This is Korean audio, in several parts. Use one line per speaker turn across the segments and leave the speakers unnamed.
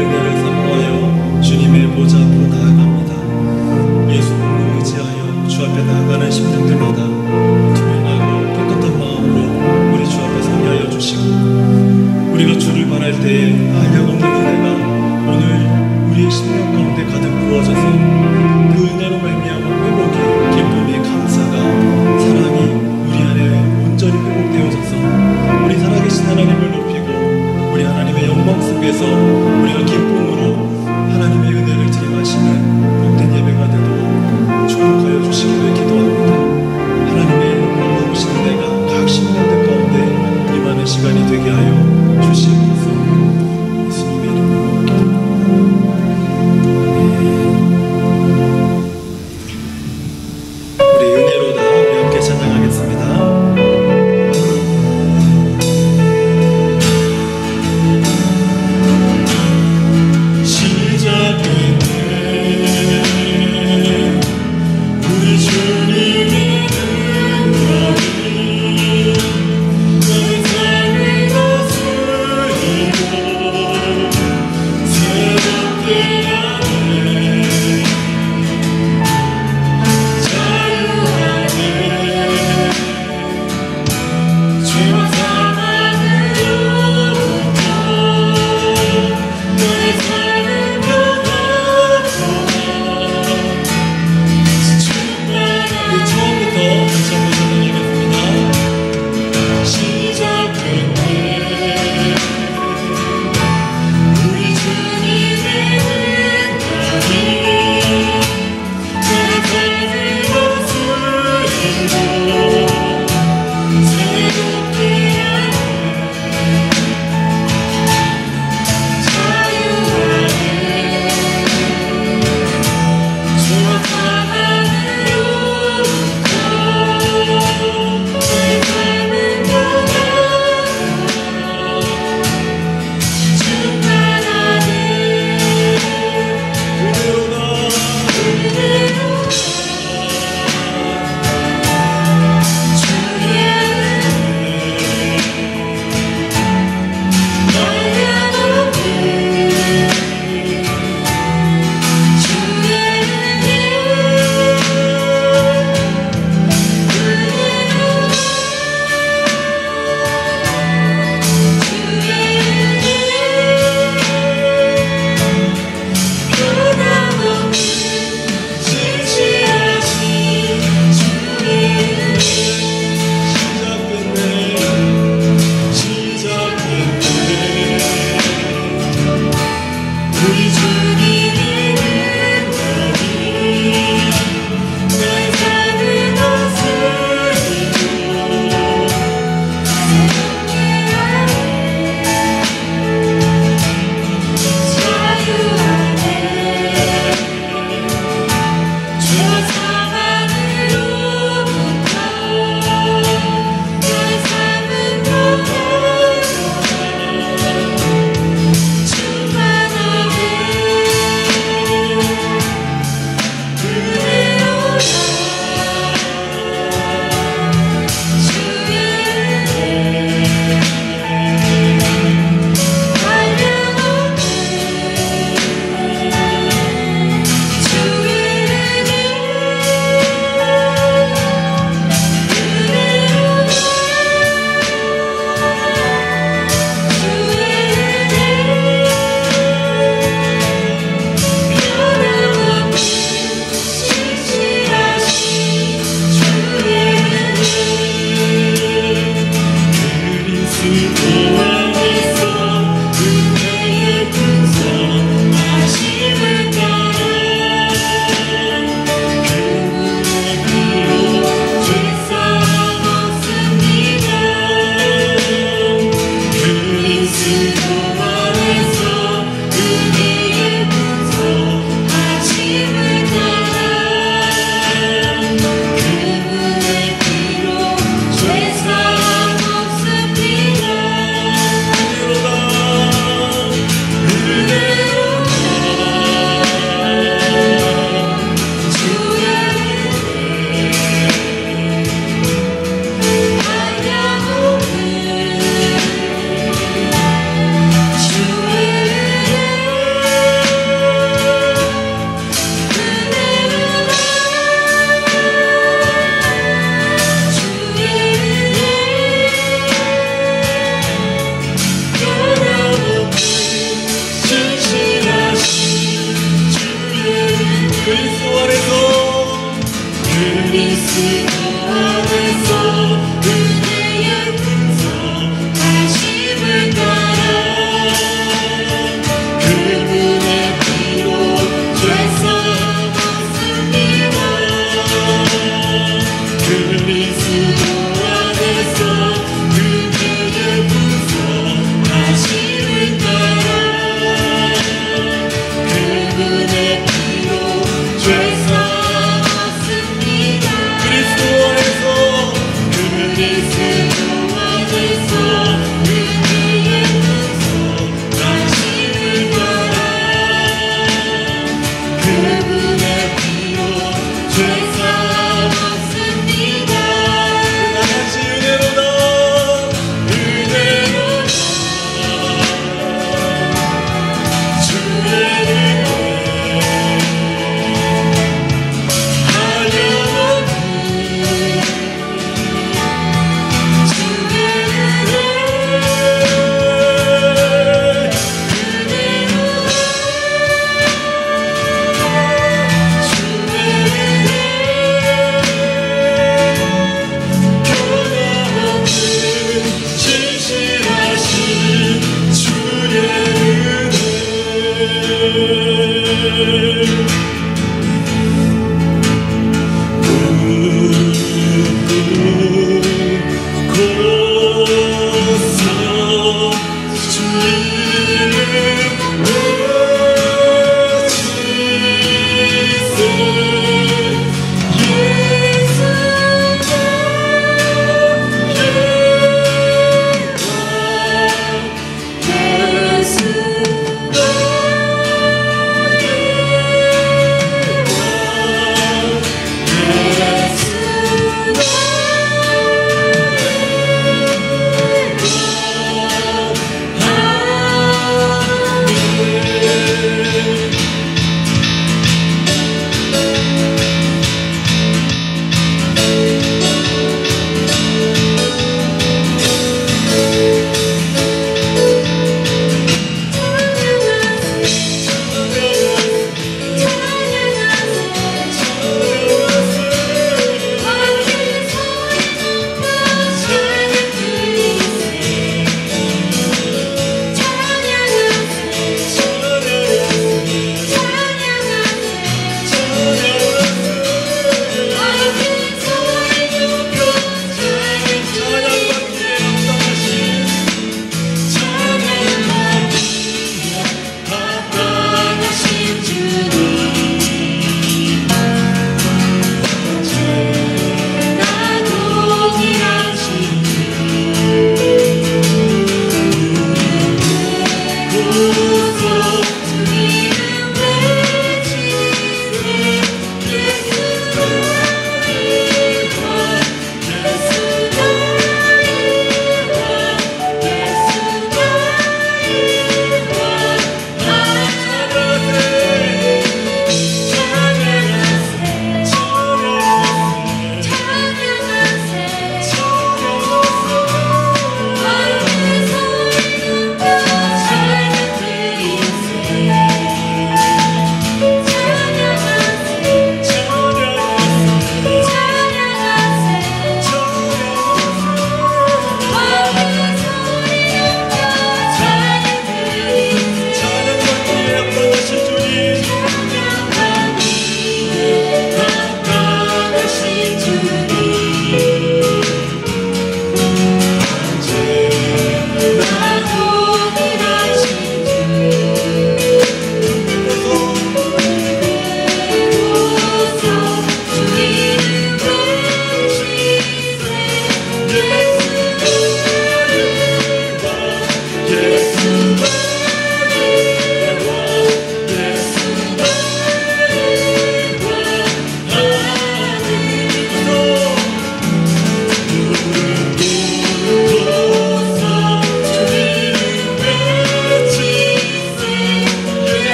은혜를 사모하여 주님의 보좌 앞으로 나아갑니다. 예수님을 의지하여 주 앞에 나아가는 심령들마다 투명하고 깨끗한 마음으로 우리 주 앞에 서게 하여 주시고, 우리가 주를 바랄 때에 한량없는 은혜가 오늘 우리의 심령 가운데 가득 부어져서 그 은혜로 말미암아 회복이, 기쁨이, 감사가, 사랑이 우리 안에 온전히 회복되어져서 우리 살아계신 하나님을 높이고 우리 하나님의 영광 속에서 우리가 기쁨으로 하나님의 은혜를 드림하시는 복된 예배가 되도록 축복하여 주시기를 기도합니다. 하나님의 놀라우신 은혜가 각 심령들 가운데 임하는 시간이 되게 하여 주시옵소서. 예수님의 이름으로 기도합니다. 우리 은혜로다 우리 함께 찬양하겠습니다.
주님의 능력이 내 삶을 다스려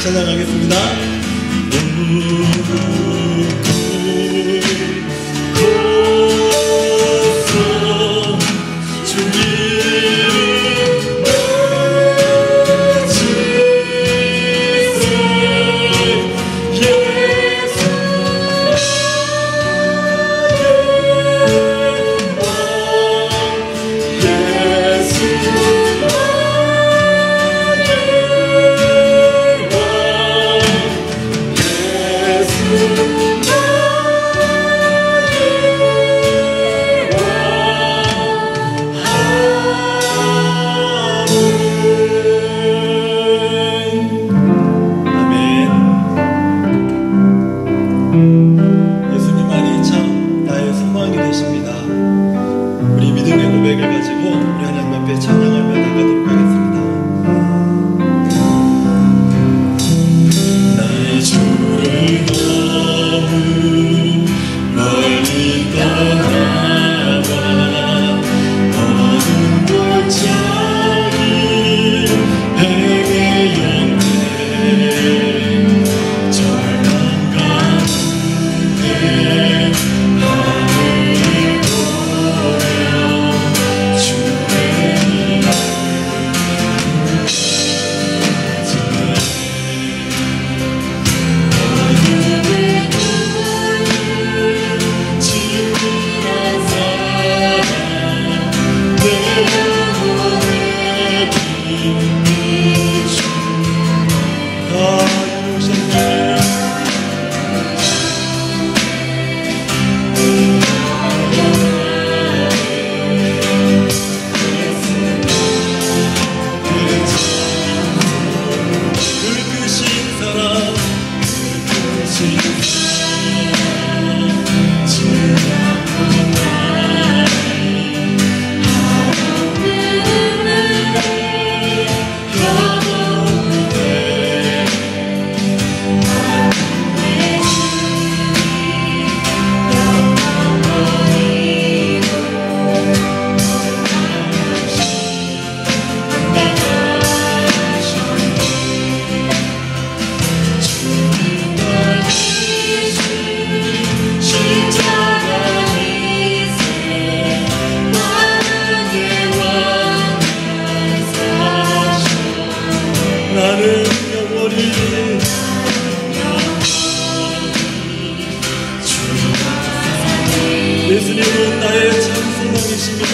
찬양하겠습니다.
예수
예수님은 나의 찬송왕이십니다.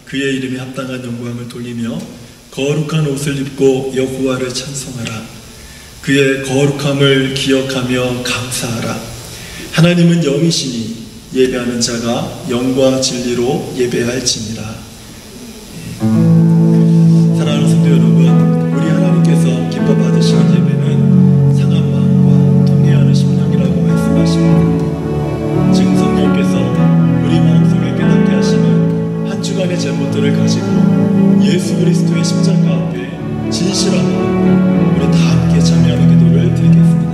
그의 이름에 합당한 영광을 돌리며 거룩한 옷을 입고 여호와를 찬송하라. 그의 거룩함을 기억하며 감사하라. 하나님은 영이시니 예배하는 자가 영과 진리로 예배할지니라. 사랑하는 성도 여러분, 우리 하나님께서 기뻐 받으시는 예배는 상한 마음과 통회하는 심령이라고 말씀하십니다. 지금 성령께서 우리 마음속에 깨닫게 하시는 한 주간의 제목들을 가지고 예수 그리스도의 십자가 앞에 진실한 마음으로 우리 다 함께 참여하는 기도를 드리겠습니다.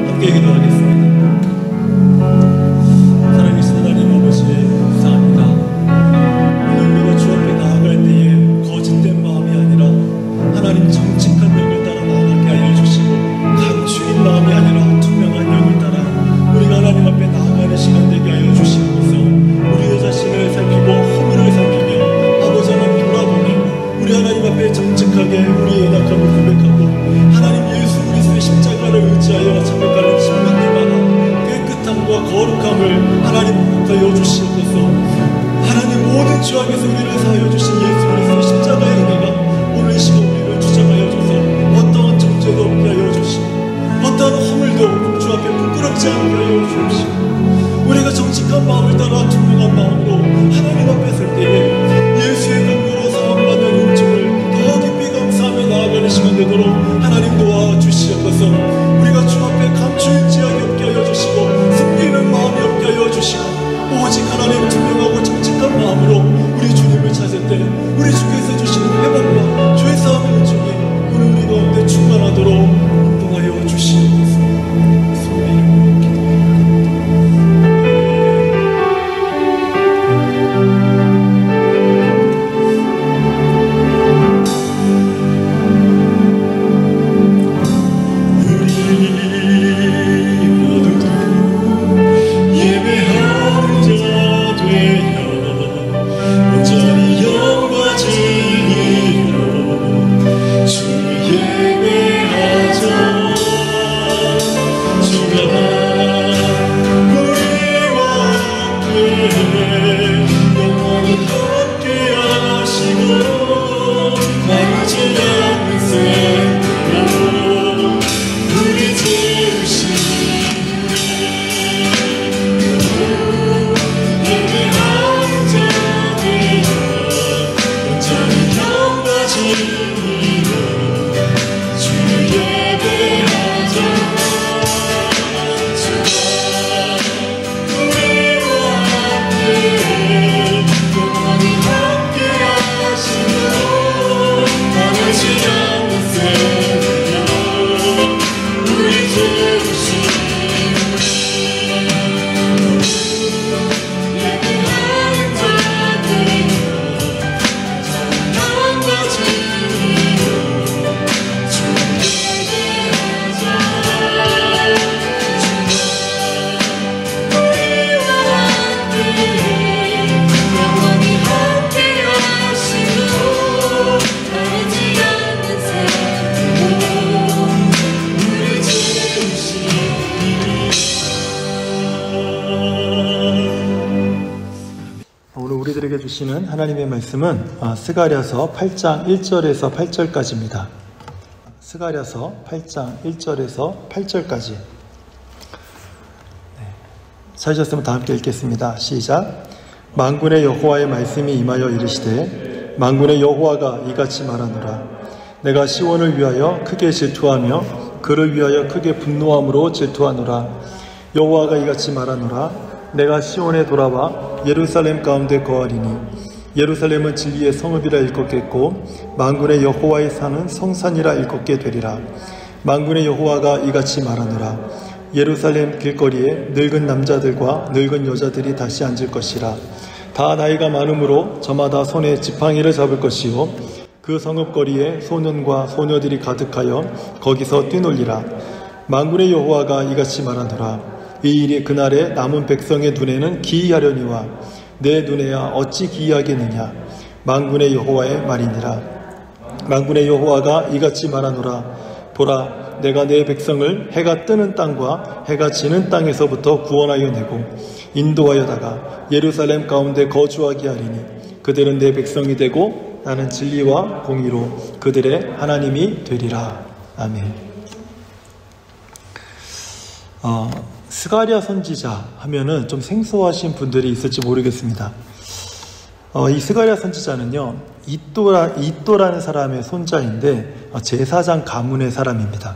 함께 기도하겠습니다. 사랑하신 하나님 아버지, 감사합니다. 오늘 우리가 주 앞에 나아갈 때에 거짓된 마음이 아니라 하나님 정직한 영을 따라 나아가게 알려주시고, 감추인 마음이 아니라 투명한 영을 따라 우리가 하나님 앞에 나아가는 시간 되게 하여 주시옵소서. 우리의 자신을 살피고 허물을 살피며 아버지 하나님 돌아보며 우리 하나님 앞에 정직하게 우리의 연약함을 고백하고 하나님 예수 그리스도의 십자가를 의지하여 참여하는 심령들마다 깨끗함과 거룩함을 하나님 하여 주시옵소서. 하나님 모든 죄 악에서 우리를 사하여 주신 예수 그리스도의 십자가의 은혜가 오늘 시간 우리를 주장하여 줘서 어떠한 정죄도 없게 하여 주시고 어떠한 허물도 주 앞에 부끄럽지 않게 하여 주옵시고, 우리가 정직한 마음을 따라 투명한 마음으로 하나님 앞에 설 때에 예수의 능력으로 사함받는 은총을 더 깊이 감사하며 나아가는 시간 되도록 하나님 도와주시옵소서. 우리가 주 앞에 감추인 지향이 없게 하여 주시고 숨기는 마음이 없게 하여 주시고 오직 하나님 투명하고 정직한 마음으로 우리 주님을 찾을 때 우리 주께서 주시는 회복과 죄사함의 은총이 오늘 우리 가운데 충만하도록 인도하여 주시옵소서. 예수님의 이름으로 기도합니다. 우리들에게 주시는 하나님의 말씀은 스가랴서 8장 1절에서 8절까지입니다. 스가랴서 8장 1절에서 8절까지. 찾으셨으면 다 함께 읽겠습니다. 시작. 만군의 여호와의 말씀이 임하여 이르시되 만군의 여호와가 이같이 말하노라. 내가 시온을 위하여 크게 질투하며 그를 위하여 크게 분노함으로 질투하노라. 여호와가 이같이 말하노라. 내가 시온에 돌아와 예루살렘 가운데 거하리니 예루살렘은 진리의 성읍이라 일컫겠고 만군의 여호와의 산은 성산이라 일컫게 되리라. 만군의 여호와가 이같이 말하노라. 예루살렘 길거리에 늙은 남자들과 늙은 여자들이 다시 앉을 것이라. 다 나이가 많으므로 저마다 손에 지팡이를 잡을 것이요 그 성읍거리에 소년과 소녀들이 가득하여 거기서 뛰놀리라. 만군의 여호와가 이같이 말하노라. 이 일이 그날에 남은 백성의 눈에는 기이하려니와 내 눈에야 어찌 기이하겠느냐. 만군의 여호와의 말이니라. 만군의 여호와가 이같이 말하노라. 보라, 내가 내 백성을 해가 뜨는 땅과 해가 지는 땅에서부터 구원하여 내고 인도하여다가 예루살렘 가운데 거주하게 하리니 그들은 내 백성이 되고 나는 진리와 공의로 그들의 하나님이 되리라. 아멘. 스가랴 선지자 하면은 좀 생소하신 분들이 있을지 모르겠습니다. 이 스가랴 선지자는요, 이또라는 사람의 손자인데 제사장 가문의 사람입니다.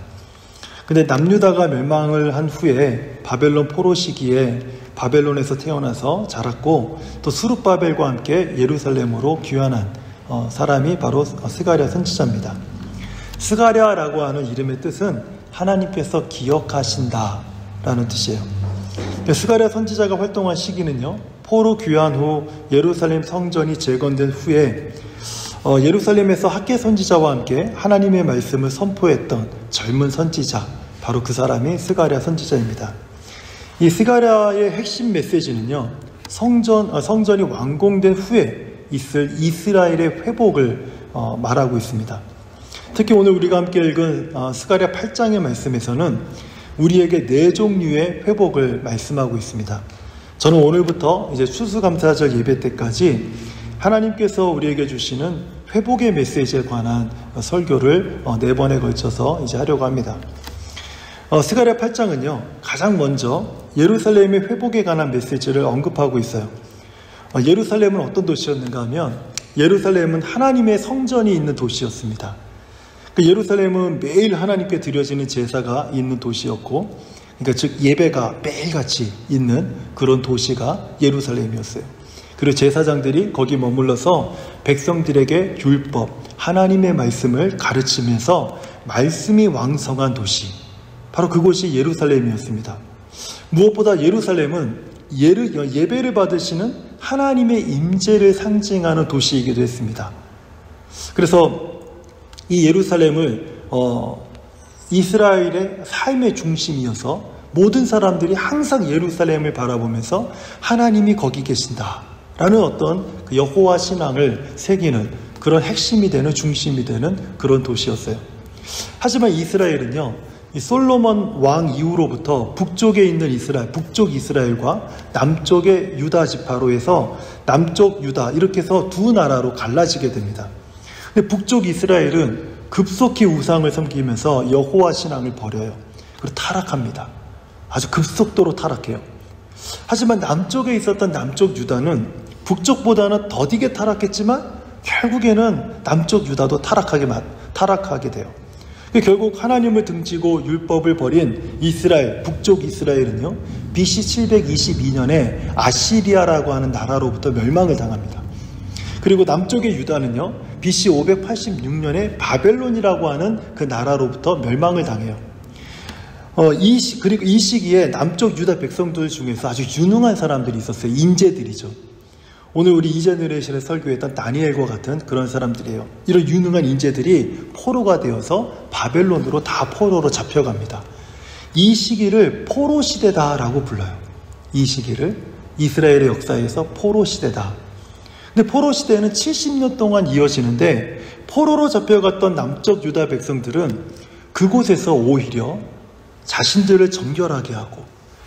근데 남유다가 멸망을 한 후에 바벨론 포로 시기에 바벨론에서 태어나서 자랐고 또 수룹바벨과 함께 예루살렘으로 귀환한 사람이 바로 스가랴 선지자입니다. 스가랴라고 하는 이름의 뜻은 하나님께서 기억하신다 라는 뜻이에요. 스가랴 선지자가 활동한 시기는요, 포로 귀환 후 예루살렘 성전이 재건된 후에 예루살렘에서 학계 선지자와 함께 하나님의 말씀을 선포했던 젊은 선지자, 바로 그 사람이 스가랴 선지자입니다. 이 스가랴의 핵심 메시지는요, 성전이 완공된 후에 있을 이스라엘의 회복을 말하고 있습니다. 특히 오늘 우리가 함께 읽은 스가랴 8장의 말씀에서는 우리에게 4종류의 회복을 말씀하고 있습니다. 저는 오늘부터 이제 추수감사절 예배 때까지 하나님께서 우리에게 주시는 회복의 메시지에 관한 설교를 4번에 걸쳐서 이제 하려고 합니다. 스가랴 8장은요, 가장 먼저 예루살렘의 회복에 관한 메시지를 언급하고 있어요. 예루살렘은 어떤 도시였는가 하면 예루살렘은 하나님의 성전이 있는 도시였습니다. 예루살렘은 매일 하나님께 드려지는 제사가 있는 도시였고, 그러니까 즉 예배가 매일같이 있는 그런 도시가 예루살렘이었어요. 그리고 제사장들이 거기 머물러서 백성들에게 율법, 하나님의 말씀을 가르치면서 말씀이 왕성한 도시, 바로 그곳이 예루살렘이었습니다. 무엇보다 예루살렘은 예배를 받으시는 하나님의 임재를 상징하는 도시이기도 했습니다. 그래서 이 예루살렘을 이스라엘의 삶의 중심이어서 모든 사람들이 항상 예루살렘을 바라보면서 하나님이 거기 계신다라는 어떤 그 여호와 신앙을 새기는 그런 핵심이 되는, 중심이 되는 그런 도시였어요. 하지만 이스라엘은요, 이 솔로몬 왕 이후로부터 북쪽에 있는 이스라엘, 북쪽 이스라엘과 남쪽의 유다 지파로 해서 남쪽 유다, 이렇게 해서 두 나라로 갈라지게 됩니다. 근데 북쪽 이스라엘은 급속히 우상을 섬기면서 여호와 신앙을 버려요. 그리고 타락합니다. 아주 급속도로 타락해요. 하지만 남쪽에 있었던 남쪽 유다는 북쪽보다는 더디게 타락했지만 결국에는 남쪽 유다도 타락하게 돼요. 결국 하나님을 등지고 율법을 버린 이스라엘, 북쪽 이스라엘은요, BC 722년에 아시리아라고 하는 나라로부터 멸망을 당합니다. 그리고 남쪽의 유다는요, BC 586년에 바벨론이라고 하는 그 나라로부터 멸망을 당해요. 그리고 이 시기에 남쪽 유다 백성들 중에서 아주 유능한 사람들이 있었어요. 인재들이죠. 오늘 우리 이제너레이션에 설교했던 다니엘과 같은 그런 사람들이에요. 이런 유능한 인재들이 포로가 되어서 바벨론으로 다 포로로 잡혀갑니다. 이 시기를 포로 시대다라고 불러요. 이 시기를 이스라엘의 역사에서 포로 시대다. 근데 포로 시대는 70년 동안 이어지는데 포로로 잡혀갔던 남쪽 유다 백성들은 그곳에서 오히려 자신들을 정결하게 하고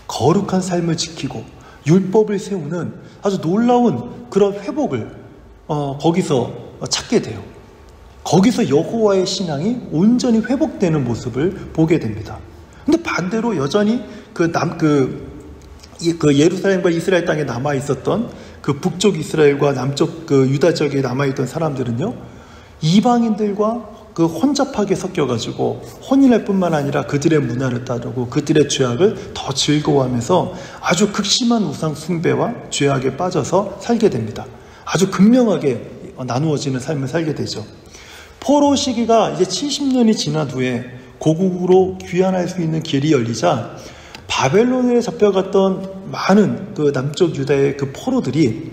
거룩한 삶을 지키고
율법을 세우는 아주 놀라운 그런 회복을 거기서 찾게 돼요. 거기서 여호와의 신앙이 온전히 회복되는 모습을 보게 됩니다. 근데 반대로 여전히 그 예루살렘과 이스라엘 땅에 남아 있었던 그 북쪽 이스라엘과 남쪽 그 유다 지역에 남아 있던 사람들은요, 이방인들과 그 혼잡하게 섞여가지고 혼인할 뿐만 아니라 그들의 문화를 따르고 그들의 죄악을 더 즐거워하면서 아주 극심한 우상 숭배와 죄악에 빠져서 살게 됩니다. 아주 극명하게 나누어지는 삶을 살게 되죠. 포로 시기가 이제 70년이 지난 후에 고국으로 귀환할 수 있는 길이 열리자 바벨론에 잡혀갔던 많은 그 남쪽 유다의 그 포로들이,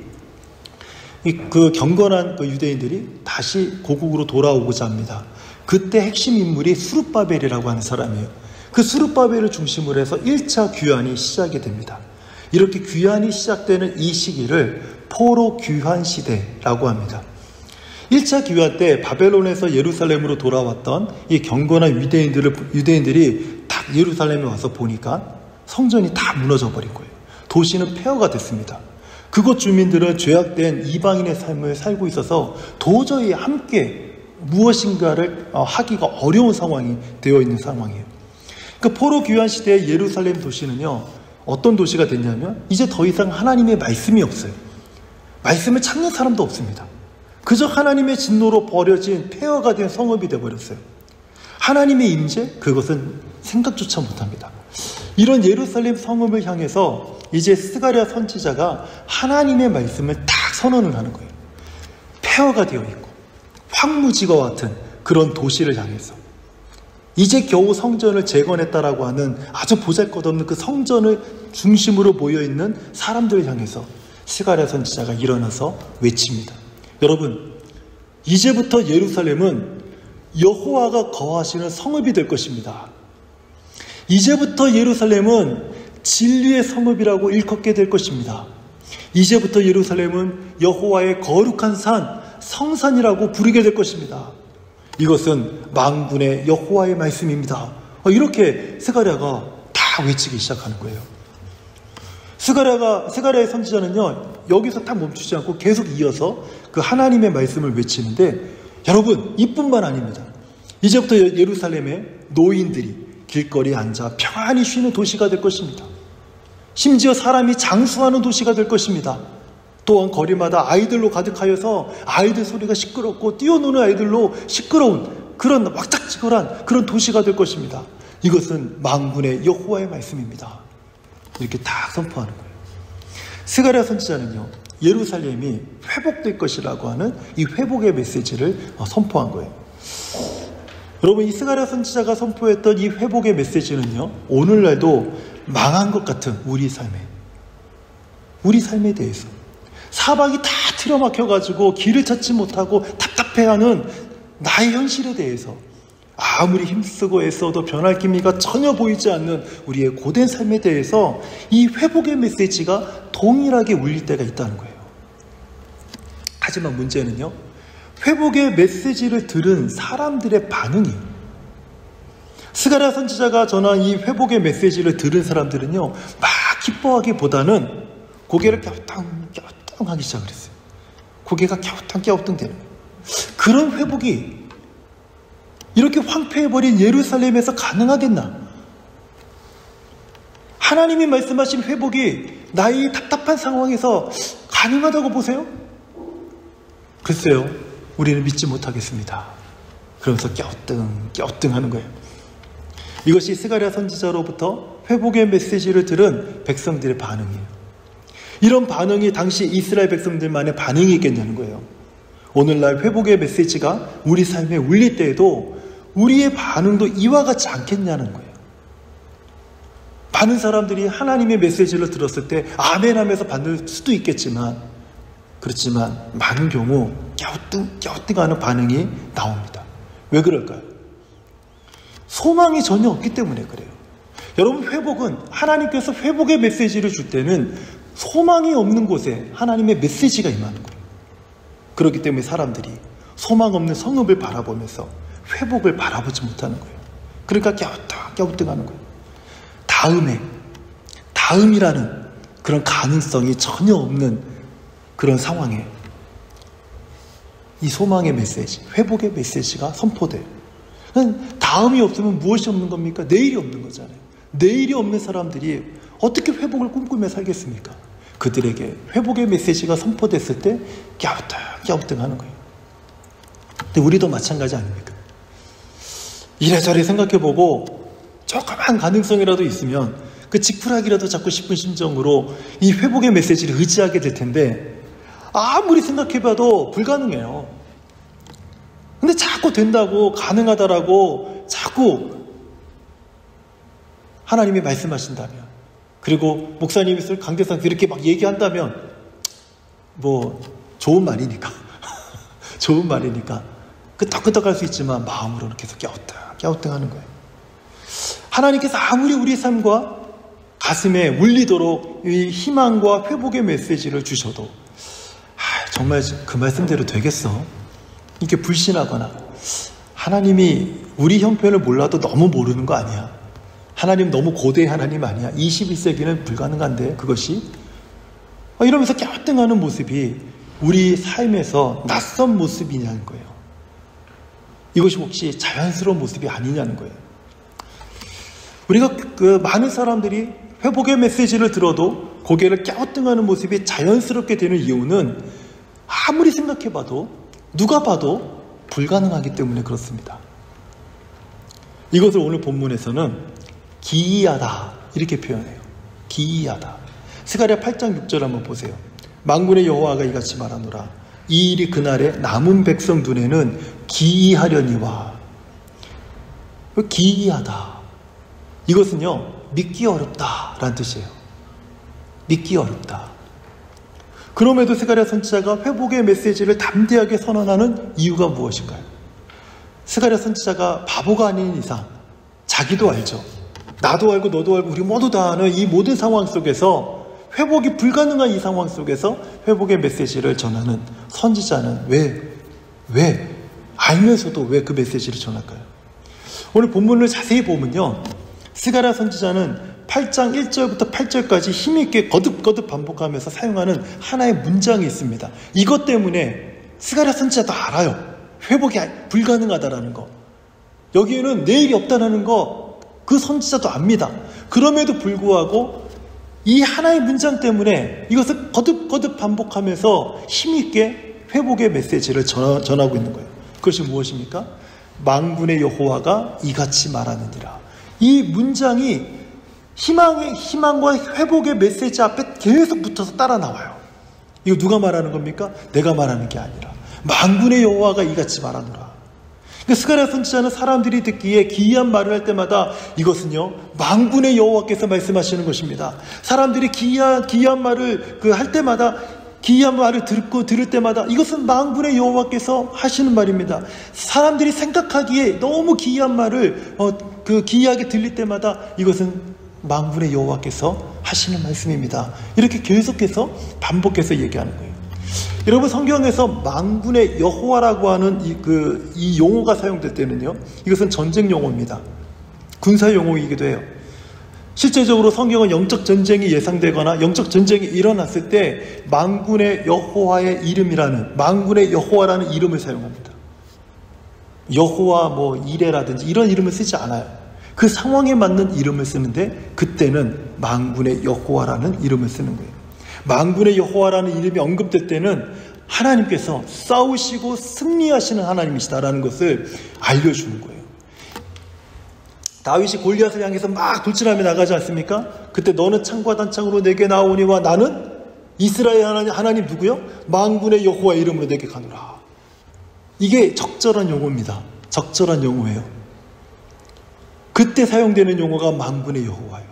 그 경건한 그 유대인들이 다시 고국으로 돌아오고자 합니다. 그때 핵심 인물이 스룹바벨이라고 하는 사람이에요. 그 스룹바벨을 중심으로 해서 1차 귀환이 시작이 됩니다. 이렇게 귀환이 시작되는 이 시기를 포로 귀환 시대라고 합니다. 1차 귀환 때 바벨론에서 예루살렘으로 돌아왔던 이 경건한 유대인들이 딱 예루살렘에 와서 보니까 성전이 다 무너져 버린 거예요. 도시는 폐허가 됐습니다. 그곳 주민들은 죄악된 이방인의 삶을 살고 있어서 도저히 함께 무엇인가를 하기가 어려운 상황이 되어 있는 상황이에요. 그 포로 귀환 시대의 예루살렘 도시는요, 어떤 도시가 됐냐면 이제 더 이상 하나님의 말씀이 없어요. 말씀을 찾는 사람도 없습니다. 그저 하나님의 진노로 버려진 폐허가 된 성읍이 되어버렸어요. 하나님의 임재? 그것은 생각조차 못합니다. 이런 예루살렘 성읍을 향해서 이제 스가랴 선지자가 하나님의 말씀을 딱 선언을 하는 거예요. 폐허가 되어 있고 황무지와 같은 그런 도시를 향해서 이제 겨우 성전을 재건했다라고 하는 아주 보잘것없는 그 성전을 중심으로 모여있는 사람들을 향해서 스가랴 선지자가 일어나서 외칩니다. 여러분, 이제부터 예루살렘은 여호와가 거하시는 성읍이 될 것입니다. 이제부터 예루살렘은 진리의 성읍이라고 일컫게 될 것입니다. 이제부터 예루살렘은 여호와의 거룩한 산, 성산이라고 부르게 될 것입니다. 이것은 만군의 여호와의 말씀입니다. 이렇게 스가랴가 다 외치기 시작하는 거예요. 스가랴의 선지자는요, 여기서 딱 멈추지 않고 계속 이어서 그 하나님의 말씀을 외치는데, 여러분, 이뿐만 아닙니다. 이제부터 예루살렘의 노인들이 길거리에 앉아 평안히 쉬는 도시가 될 것입니다. 심지어 사람이 장수하는 도시가 될 것입니다. 또한 거리마다 아이들로 가득하여서 아이들 소리가 시끄럽고 뛰어노는 아이들로 시끄러운 그런 왁작지껄한 그런 도시가 될 것입니다. 이것은 만군의 여호와의 말씀입니다. 이렇게 딱 선포하는 거예요. 스가랴 선지자는요, 예루살렘이 회복될 것이라고 하는 이 회복의 메시지를 선포한 거예요. 여러분, 이 스가랴 선지자가 선포했던 이 회복의 메시지는요, 오늘날도 망한 것 같은 우리 삶에 대해서 사방이 다 틀어막혀가지고 길을 찾지 못하고 답답해하는 나의 현실에 대해서 아무리 힘쓰고 애써도 변할 기미가 전혀 보이지 않는 우리의 고된 삶에 대해서 이 회복의 메시지가 동일하게 울릴 때가 있다는 거예요. 하지만 문제는요, 회복의 메시지를 들은 사람들의 반응이에요. 스가랴 선지자가 전한 이 회복의 메시지를 들은 사람들은요, 막 기뻐하기보다는 고개를 갸우뚱하기 시작을 했어요. 고개가 갸우뚱 되는 거예요. 그런 회복이 이렇게 황폐해버린 예루살렘에서 가능하겠나? 하나님이 말씀하신 회복이 나의 답답한 상황에서 가능하다고 보세요? 글쎄요, 우리는 믿지 못하겠습니다. 그러면서 갸우뚱 하는 거예요. 이것이 스가랴 선지자로부터 회복의 메시지를 들은 백성들의 반응이에요. 이런 반응이 당시 이스라엘 백성들만의 반응이겠냐는 거예요. 오늘날 회복의 메시지가 우리 삶에 울릴 때에도 우리의 반응도 이와 같지 않겠냐는 거예요. 많은 사람들이 하나님의 메시지를 들었을 때 아멘 하면서 받을 수도 있겠지만, 그렇지만 많은 경우 갸우뚱하는 반응이 나옵니다. 왜 그럴까요? 소망이 전혀 없기 때문에 그래요. 여러분, 회복은 하나님께서 회복의 메시지를 줄 때는 소망이 없는 곳에 하나님의 메시지가 임하는 거예요. 그렇기 때문에 사람들이 소망 없는 성읍을 바라보면서 회복을 바라보지 못하는 거예요. 그러니까 갸우뚱하는 거예요. 다음이라는 그런 가능성이 전혀 없는 그런 상황에 이 소망의 메시지, 회복의 메시지가 선포돼요. 다음이 없으면 무엇이 없는 겁니까? 내일이 없는 거잖아요. 내일이 없는 사람들이 어떻게 회복을 꿈꾸며 살겠습니까? 그들에게 회복의 메시지가 선포됐을 때 갸우뚱 하는 거예요. 근데 우리도 마찬가지 아닙니까? 이래저래 생각해보고 조그만 가능성이라도 있으면 그 지푸라기라도 잡고 싶은 심정으로 이 회복의 메시지를 의지하게 될 텐데 아무리 생각해봐도 불가능해요. 근데 자꾸 된다고, 가능하다라고 자꾸 하나님이 말씀하신다면, 그리고 목사님이 강대상 그렇게 막 얘기한다면 뭐 좋은 말이니까 좋은 말이니까 끄떡끄떡할 수 있지만 마음으로는 계속 갸우뚱하는 거예요. 하나님께서 아무리 우리 삶과 가슴에 울리도록 이 희망과 회복의 메시지를 주셔도 정말 그 말씀대로 되겠어? 이렇게 불신하거나 하나님이 우리 형편을 몰라도 너무 모르는 거 아니야? 하나님 너무 고대 하나님 아니야? 21세기는 불가능한데 그것이? 이러면서 갸우뚱하는 모습이 우리 삶에서 낯선 모습이냐는 거예요. 이것이 혹시 자연스러운 모습이 아니냐는 거예요. 우리가 많은 사람들이 회복의 메시지를 들어도 고개를 갸우뚱하는 모습이 자연스럽게 되는 이유는 아무리 생각해봐도 누가 봐도 불가능하기 때문에 그렇습니다. 이것을 오늘 본문에서는 기이하다 이렇게 표현해요. 기이하다. 스가랴 8장 6절 한번 보세요. 만군의 여호와가 이같이 말하노라. 이 일이 그날에 남은 백성 눈에는 기이하려니와. 기이하다. 이것은요, 믿기 어렵다라는 뜻이에요. 믿기 어렵다. 그럼에도 스가랴 선지자가 회복의 메시지를 담대하게 선언하는 이유가 무엇인가요? 스가랴 선지자가 바보가 아닌 이상 자기도 알죠. 나도 알고 너도 알고 우리 모두 다 아는 이 모든 상황 속에서 회복이 불가능한 이 상황 속에서 회복의 메시지를 전하는 선지자는 왜 알면서도 왜 그 메시지를 전할까요? 오늘 본문을 자세히 보면요, 스가랴 선지자는 8장 1절부터 8절까지 힘있게 거듭거듭 반복하면서 사용하는 하나의 문장이 있습니다. 이것 때문에 스가랴 선지자도 알아요. 회복이 불가능하다라는 거. 여기에는 내일이 없다라는 거 그 선지자도 압니다. 그럼에도 불구하고 이 하나의 문장 때문에 이것을 거듭거듭 반복하면서 힘있게 회복의 메시지를 전하고 있는 거예요. 그것이 무엇입니까? 만군의 여호와가 이같이 말하느니라. 이 문장이 희망과 회복의 메시지 앞에 계속 붙어서 따라 나와요. 이거 누가 말하는 겁니까? 내가 말하는 게 아니라 만군의 여호와가 이같이 말하노라. 그러니까 스가랴 선지자는 사람들이 듣기에 기이한 말을 할 때마다 이것은요, 만군의 여호와께서 말씀하시는 것입니다. 사람들이 기이한 말을 할 때마다, 기이한 말을 들을 때마다 이것은 만군의 여호와께서 하시는 말입니다. 사람들이 생각하기에 너무 기이한 말을 기이하게 들릴 때마다 이것은 만군의 여호와께서 하시는 말씀입니다. 이렇게 계속해서 반복해서 얘기하는 거예요. 여러분, 성경에서 만군의 여호와라고 하는 이 용어가 사용될 때는요, 이것은 전쟁 용어입니다. 군사 용어이기도 해요. 실제적으로 성경은 영적 전쟁이 예상되거나 영적 전쟁이 일어났을 때 만군의 여호와의 이름이라는, 만군의 여호와라는 이름을 사용합니다. 여호와 이레라든지 이런 이름을 쓰지 않아요. 그 상황에 맞는 이름을 쓰는데 그때는 만군의 여호와라는 이름을 쓰는 거예요. 만군의 여호와라는 이름이 언급될 때는 하나님께서 싸우시고 승리하시는 하나님이시다라는 것을 알려주는 거예요. 다윗이 골리앗을 향해서 막 돌진하며 나가지 않습니까? 그때 너는 창과 단창으로 내게 나오니와 나는 이스라엘 하나님 누구요? 만군의 여호와 이름으로 내게 가노라. 이게 적절한 용어입니다. 적절한 용어예요. 그때 사용되는 용어가 만군의 여호와예요.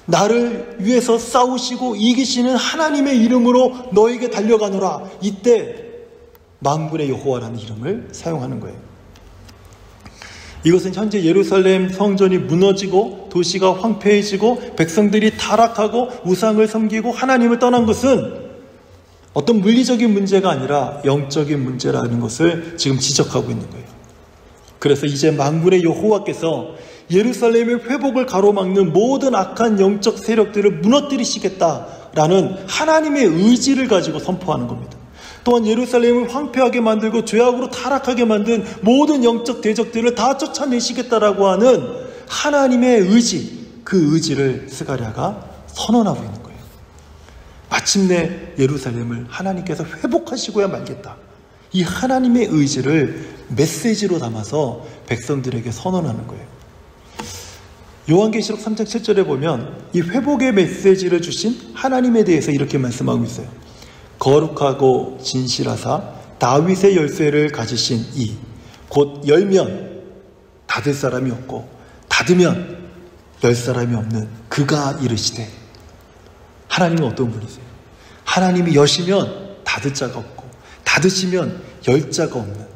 나를 위해서 싸우시고 이기시는 하나님의 이름으로 너에게 달려가노라. 이때 만군의 여호와라는 이름을 사용하는 거예요. 이것은 현재 예루살렘 성전이 무너지고 도시가 황폐해지고 백성들이 타락하고 우상을 섬기고 하나님을 떠난 것은 어떤 물리적인 문제가 아니라 영적인 문제라는 것을 지금 지적하고 있는 거예요. 그래서 이제 만군의 여호와께서 예루살렘의 회복을 가로막는 모든 악한 영적 세력들을 무너뜨리시겠다. 라는 하나님의 의지를 가지고 선포하는 겁니다. 또한 예루살렘을 황폐하게 만들고 죄악으로 타락하게 만든 모든 영적 대적들을 다 쫓아내시겠다라고 하는 하나님의 의지, 그 의지를 스가랴가 선언하고 있는 거예요. 마침내 예루살렘을 하나님께서 회복하시고야 말겠다. 이 하나님의 의지를 메시지로 담아서 백성들에게 선언하는 거예요. 요한계시록 3장 7절에 보면 이 회복의 메시지를 주신 하나님에 대해서 이렇게 말씀하고 있어요. 거룩하고 진실하사 다윗의 열쇠를 가지신 이, 곧 열면 닫을 사람이 없고 닫으면 열 사람이 없는 그가 이르시되. 하나님은 어떤 분이세요? 하나님이 여시면 닫을 자가 없고 닫으시면 열 자가 없는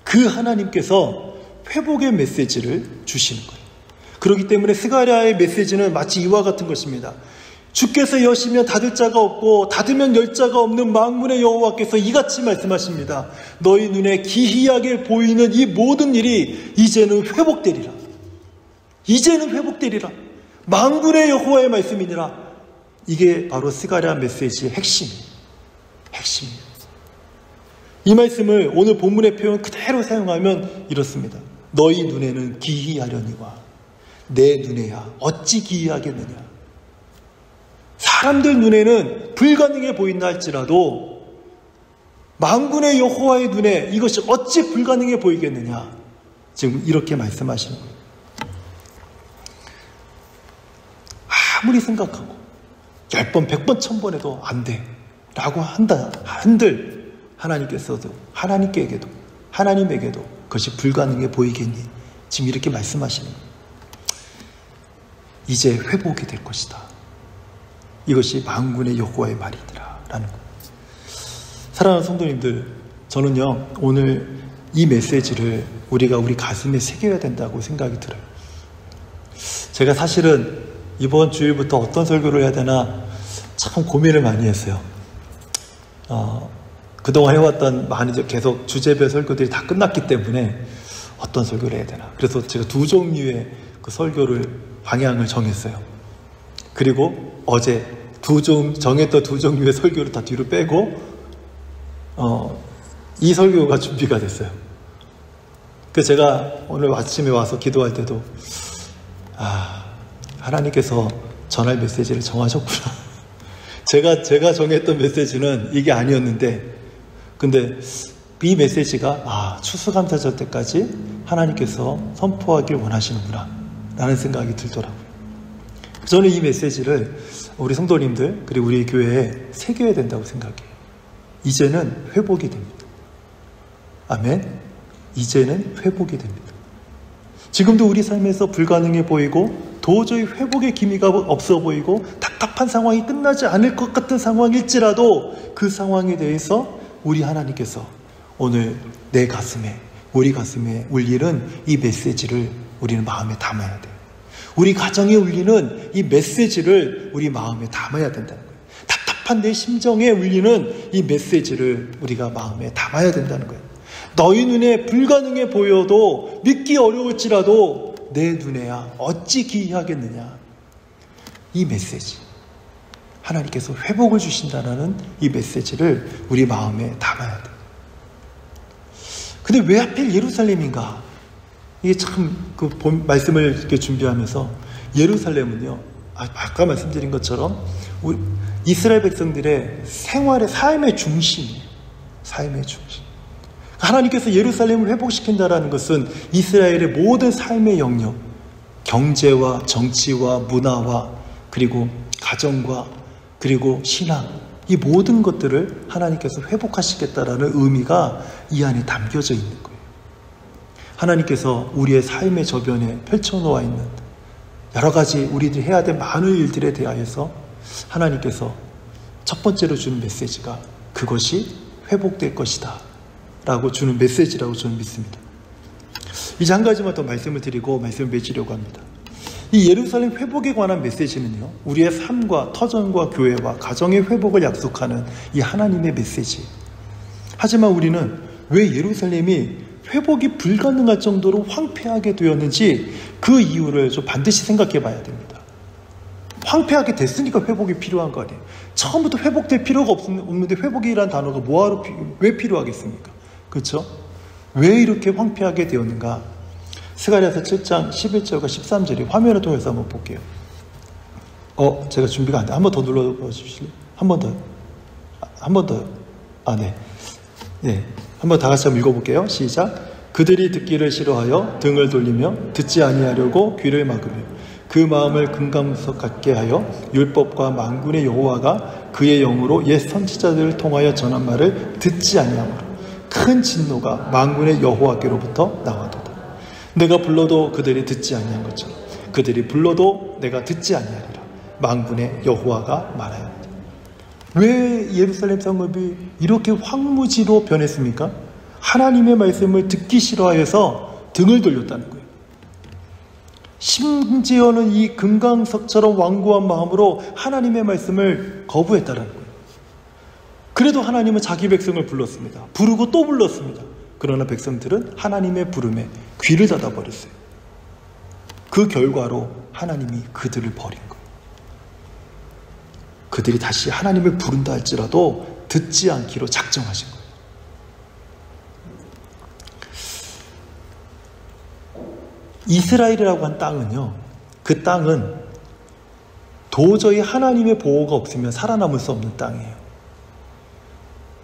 그 하나님께서 회복의 메시지를 주시는 거예요. 그렇기 때문에 스가랴의 메시지는 마치 이와 같은 것입니다. 주께서 여시면 닫을 자가 없고 닫으면 열 자가 없는 만군의 여호와께서 이같이 말씀하십니다. 너희 눈에 기이하게 보이는 이 모든 일이 이제는 회복되리라. 이제는 회복되리라. 만군의 여호와의 말씀이니라. 이게 바로 스가랴 메시지의 핵심입니다. 이 말씀을 오늘 본문의 표현 그대로 사용하면 이렇습니다. 너희 눈에는 기이하려니와 내 눈에야 어찌 기이하겠느냐. 사람들 눈에는 불가능해 보인다 할지라도 만군의 여호와의 눈에 이것이 어찌 불가능해 보이겠느냐. 지금 이렇게 말씀하시는 거예요. 아무리 생각하고 10번, 100번, 1000번 해도 안 돼 라고 한들 하나님께게도 그것이 불가능해 보이겠니? 지금 이렇게 말씀하시는 거예요. 이제 회복이 될 것이다. 이것이 만군의 여호와의 말이더라 라는 거예요. 사랑하는 성도님들, 저는요 오늘 이 메시지를 우리가 우리 가슴에 새겨야 된다고 생각이 들어요. 제가 사실은 이번 주일부터 어떤 설교를 해야 되나 참 고민을 많이 했어요. 그동안 해왔던 많이 계속 주제별 설교들이 다 끝났기 때문에 어떤 설교를 해야 되나. 그래서 제가 2종류의 그 설교를 방향을 정했어요. 그리고 어제 정했던 2종류의 설교를 다 뒤로 빼고 이 설교가 준비가 됐어요. 그래서 제가 오늘 아침에 와서 기도할 때도 하나님께서 전할 메시지를 정하셨구나. 제가 정했던 메시지는 이게 아니었는데, 근데 이 메시지가 추수감사절 때까지 하나님께서 선포하길 원하시는구나 라는 생각이 들더라고요. 저는 이 메시지를 우리 성도님들 그리고 우리 교회에 새겨야 된다고 생각해요. 이제는 회복이 됩니다. 아멘. 이제는 회복이 됩니다. 지금도 우리 삶에서 불가능해 보이고 도저히 회복의 기미가 없어 보이고 답답한 상황이 끝나지 않을 것 같은 상황일지라도 그 상황에 대해서 우리 하나님께서 오늘 우리 가슴에 울리는 이 메시지를 우리는 마음에 담아야 돼요. 우리 가정에 울리는 이 메시지를 우리 마음에 담아야 된다는 거예요. 답답한 내 심정에 울리는 이 메시지를 우리가 마음에 담아야 된다는 거예요. 너희 눈에 불가능해 보여도 믿기 어려울지라도 내 눈에야 어찌 기이하겠느냐. 이 메시지, 하나님께서 회복을 주신다는 이 메시지를 우리 마음에 담아야 돼요. 근데 왜 하필 예루살렘인가? 이게 참 그 말씀을 이렇게 준비하면서 예루살렘은요, 아까 말씀드린 것처럼 이스라엘 백성들의 생활의 삶의 중심이에요. 삶의 중심. 하나님께서 예루살렘을 회복시킨다는 것은 이스라엘의 모든 삶의 영역, 경제와 정치와 문화와 그리고 가정과 그리고 신앙, 이 모든 것들을 하나님께서 회복하시겠다라는 의미가 이 안에 담겨져 있는 거예요. 하나님께서 우리의 삶의 저변에 펼쳐놓아 있는 여러 가지 우리들이 해야 될 많은 일들에 대하여서 하나님께서 첫 번째로 주는 메시지가 그것이 회복될 것이다 라고 주는 메시지라고 저는 믿습니다. 이제 한 가지만 더 말씀을 드리고 말씀을 맺으려고 합니다. 이 예루살렘 회복에 관한 메시지는요, 우리의 삶과 터전과 교회와 가정의 회복을 약속하는 이 하나님의 메시지. 하지만 우리는 왜 예루살렘이 회복이 불가능할 정도로 황폐하게 되었는지 그 이유를 좀 반드시 생각해 봐야 됩니다. 황폐하게 됐으니까 회복이 필요한 거 아니에요. 처음부터 회복될 필요가 없는데 회복이라는 단어가 뭐하러 왜 필요하겠습니까? 그렇죠? 왜 이렇게 황폐하게 되었는가? 스가랴서 7장 11절과 13절이 화면을 통해서 한번 볼게요. 제가 준비가 안 돼. 한 번 더 눌러봐 주실래요? 한 번 더. 한 번 더. 네. 네. 한번 다 같이 한번 읽어볼게요. 시작. 그들이 듣기를 싫어하여 등을 돌리며 듣지 아니하려고 귀를 막으며 그 마음을 금강석 같게 하여 율법과 만군의 여호와가 그의 영으로 옛 선지자들을 통하여 전한 말을 듣지 아니하므로 큰 진노가 만군의 여호와께로부터 나와도다. 내가 불러도 그들이 듣지 아니한 것처럼 그들이 불러도 내가 듣지 아니하리라. 만군의 여호와가 말하였다. 왜 예루살렘 성읍이 이렇게 황무지로 변했습니까? 하나님의 말씀을 듣기 싫어해서 등을 돌렸다는 거예요. 심지어는 이 금강석처럼 완고한 마음으로 하나님의 말씀을 거부했다는 거예요. 그래도 하나님은 자기 백성을 불렀습니다. 부르고 또 불렀습니다. 그러나 백성들은 하나님의 부름에 귀를 닫아버렸어요. 그 결과로 하나님이 그들을 버린 거예요. 그들이 다시 하나님을 부른다 할지라도 듣지 않기로 작정하신 거예요. 이스라엘이라고 한 땅은요, 그 땅은 도저히 하나님의 보호가 없으면 살아남을 수 없는 땅이에요.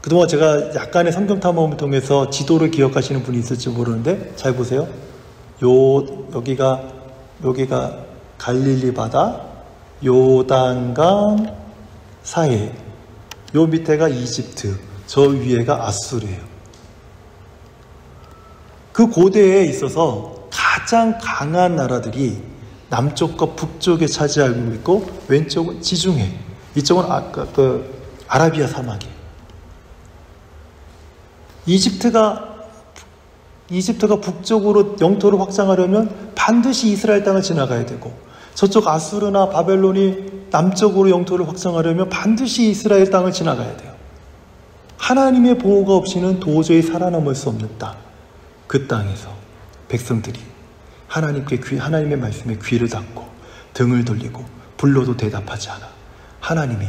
그동안 제가 약간의 성경 탐험을 통해서 지도를 기억하시는 분이 있을지 모르는데, 잘 보세요. 여기가 갈릴리 바다, 요단강 사해, 요 밑에가 이집트, 저 위에가 아수르예요. 그 고대에 있어서 가장 강한 나라들이 남쪽과 북쪽에 차지하고 있고 왼쪽은 지중해, 이쪽은 아라비아 사막이에요. 이집트가 북쪽으로 영토를 확장하려면 반드시 이스라엘 땅을 지나가야 되고, 저쪽 아수르나 바벨론이 남쪽으로 영토를 확장하려면 반드시 이스라엘 땅을 지나가야 돼요. 하나님의 보호가 없이는 도저히 살아남을 수 없는 땅. 그 땅에서 백성들이 하나님의 말씀에 귀를 닫고 등을 돌리고 불러도 대답하지 않아 하나님이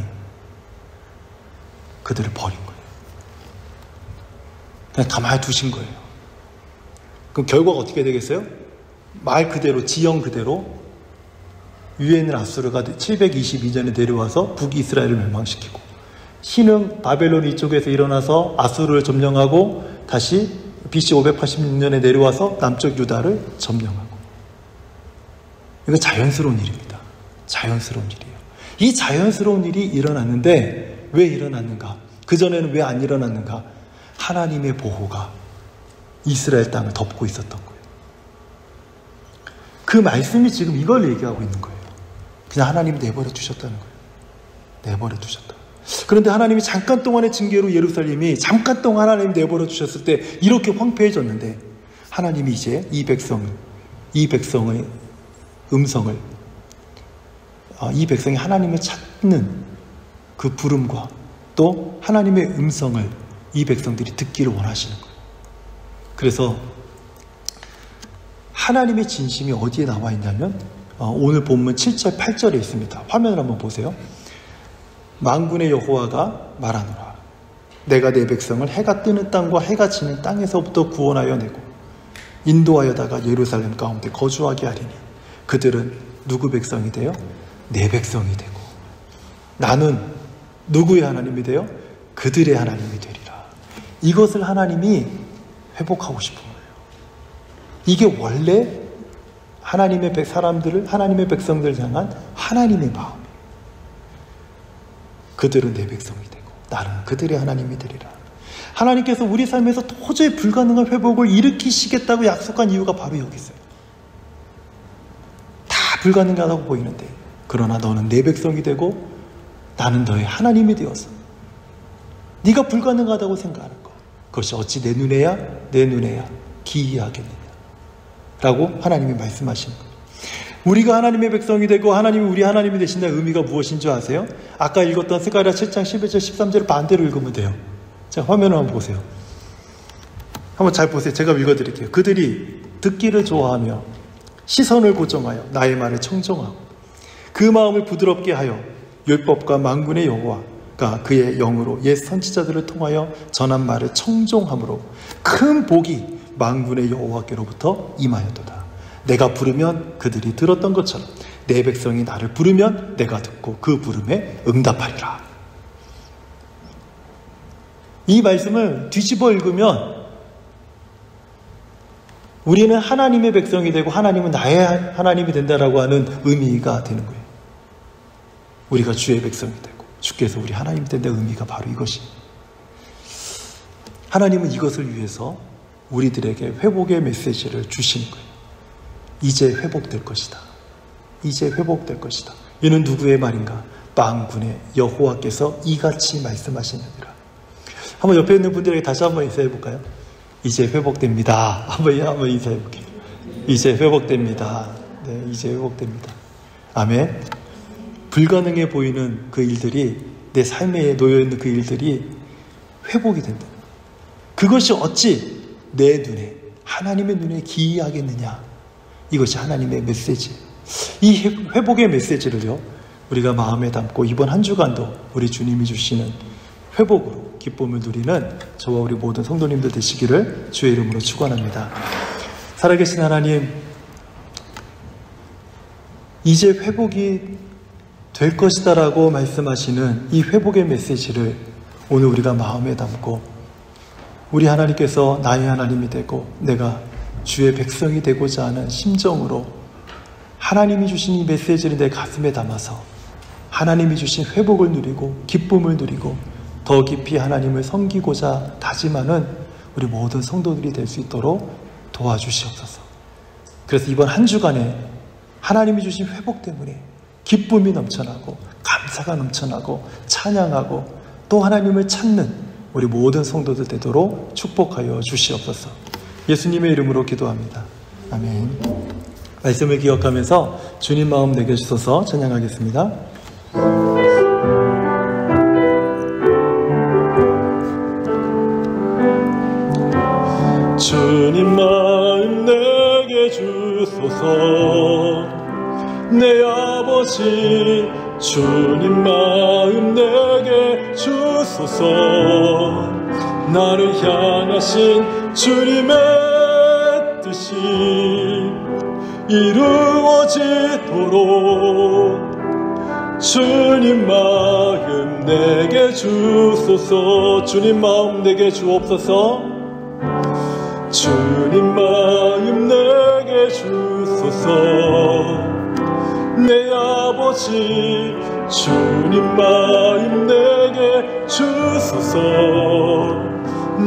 그들을 버린 거예요. 그냥 가만히 두신 거예요. 그럼 결과가 어떻게 되겠어요? 말 그대로, 지형 그대로 위에 있는 아수르가 722년에 내려와서 북이스라엘을 멸망시키고, 신흥 바벨론 이쪽에서 일어나서 아수르를 점령하고 다시 BC 586년에 내려와서 남쪽 유다를 점령하고. 이건 자연스러운 일입니다. 자연스러운 일이에요. 이 자연스러운 일이 일어났는데 왜 일어났는가? 그전에는 왜 안 일어났는가? 하나님의 보호가 이스라엘 땅을 덮고 있었던 거예요. 그 말씀이 지금 이걸 얘기하고 있는 거예요. 그냥 하나님 내버려 두셨다는 거예요. 내버려 두셨다. 그런데 하나님이 잠깐 동안의 징계로 예루살렘이 잠깐 동안 하나님 내버려 두셨을 때 이렇게 황폐해졌는데, 하나님이 이제 이 백성의 음성을, 이 백성이 하나님을 찾는 그 부름과 또 하나님의 음성을 이 백성들이 듣기를 원하시는 거예요. 그래서 하나님의 진심이 어디에 나와 있냐면 오늘 본문 7절 8절에 있습니다. 화면을 한번 보세요. 만군의 여호와가 말하노라. 내가 내 백성을 해가 뜨는 땅과 해가 지는 땅에서부터 구원하여 내고 인도하여다가 예루살렘 가운데 거주하게 하리니 그들은 누구 백성이 되어? 내 백성이 되고 나는 누구의 하나님이 되어? 그들의 하나님이 되리라. 이것을 하나님이 회복하고 싶은 거예요. 이게 원래 하나님의 백성들을 향한 하나님의 마음. 그들은 내 백성이 되고 나는 그들의 하나님이 되리라. 하나님께서 우리 삶에서 도저히 불가능한 회복을 일으키시겠다고 약속한 이유가 바로 여기 있어요. 다 불가능하다고 보이는데, 그러나 너는 내 백성이 되고 나는 너의 하나님이 되어서 네가 불가능하다고 생각하는 것, 그것이 어찌 내 눈에야 기이하겠느냐 라고 하나님이 말씀하시는 거예요. 우리가 하나님의 백성이 되고 하나님이 우리 하나님이 되신다는 의미가 무엇인 줄 아세요? 아까 읽었던 스가랴 7장 11절 13절을 반대로 읽으면 돼요. 자, 화면을 한번 보세요. 한번 잘 보세요. 제가 읽어드릴게요. 그들이 듣기를 좋아하며 시선을 고정하여 나의 말을 청종하고 그 마음을 부드럽게 하여 율법과 만군의 여호와가 그의 영으로 옛 선지자들을 통하여 전한 말을 청종함으로 큰 복이 만군의 여호와께로부터 임하였도다. 내가 부르면 그들이 들었던 것처럼 내 백성이 나를 부르면 내가 듣고 그 부름에 응답하리라. 이 말씀을 뒤집어 읽으면 우리는 하나님의 백성이 되고 하나님은 나의 하나님이 된다라고 하는 의미가 되는 거예요. 우리가 주의 백성이 되고 주께서 우리 하나님이 된다는 의미가 바로 이것입니다. 하나님은 이것을 위해서 우리들에게 회복의 메시지를 주시는 거예요. 이제 회복될 것이다. 이제 회복될 것이다. 이는 누구의 말인가? 만군의 여호와께서 이같이 말씀하시느니라. 한번 옆에 있는 분들에게 다시 한번 인사해 볼까요? 이제 회복됩니다. 한번 인사해 볼게요. 이제 회복됩니다. 네, 이제 회복됩니다. 아멘. 불가능해 보이는 그 일들이, 내 삶에 놓여있는 그 일들이 회복이 된다. 그것이 어찌 내 눈에, 하나님의 눈에 기이하겠느냐. 이것이 하나님의 메시지. 이 회복의 메시지를요, 우리가 마음에 담고 이번 한 주간도 우리 주님이 주시는 회복으로 기쁨을 누리는 저와 우리 모든 성도님들 되시기를 주의 이름으로 축원합니다. 살아계신 하나님, 이제 회복이 될 것이다 라고 말씀하시는 이 회복의 메시지를 오늘 우리가 마음에 담고 우리 하나님께서 나의 하나님이 되고 내가 주의 백성이 되고자 하는 심정으로 하나님이 주신 이 메시지를 내 가슴에 담아서 하나님이 주신 회복을 누리고 기쁨을 누리고 더 깊이 하나님을 섬기고자 다짐하는 우리 모든 성도들이 될 수 있도록 도와주시옵소서. 그래서 이번 한 주간에 하나님이 주신 회복 때문에 기쁨이 넘쳐나고 감사가 넘쳐나고 찬양하고 또 하나님을 찾는 우리 모든 성도들 되도록 축복하여 주시옵소서. 예수님의 이름으로 기도합니다. 아멘. 말씀을 기억하면서 주님 마음 내게 주소서 찬양하겠습니다. 주님 마음 내게 주소서. 내 아버지 주님 마음 내게 주소서. 나를 향하신 주님의 뜻이 이루어지도록 주님 마음 내게 주소서. 주님 마음 내게 주옵소서. 주님 마음 내게 주소서. 내 아버지 주님 마음 내게 주소서.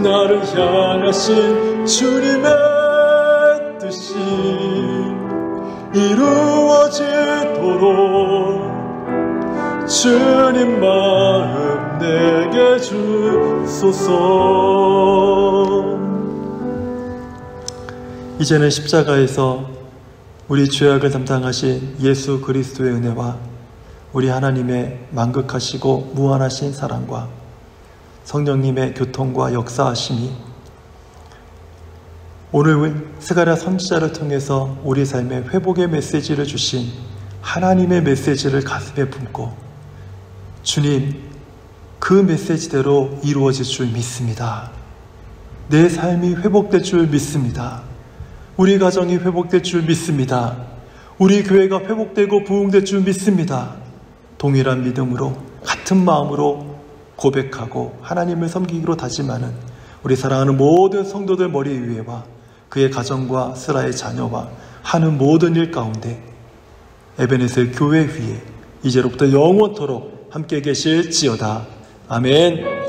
나를 향하신 주님의 뜻이 이루어지도록 주님 마음 내게 주소서. 이제는 십자가에서 우리 죄악을 담당하신 예수 그리스도의 은혜와 우리 하나님의 만극하시고 무한하신 사랑과 성령님의 교통과 역사하심이 오늘 스가랴 선지자를 통해서 우리 삶에 회복의 메시지를 주신 하나님의 메시지를 가슴에 품고 주님, 그 메시지대로 이루어질 줄 믿습니다. 내 삶이 회복될 줄 믿습니다. 우리 가정이 회복될 줄 믿습니다. 우리 교회가 회복되고 부흥될 줄 믿습니다. 동일한 믿음으로 같은 마음으로 고백하고 하나님을 섬기기로 다짐하는 우리 사랑하는 모든 성도들 머리 위에와 그의 가정과 스라의 자녀와 하는 모든 일 가운데 에베네셀 교회 위에 이제로부터 영원토록 함께 계실지어다. 아멘.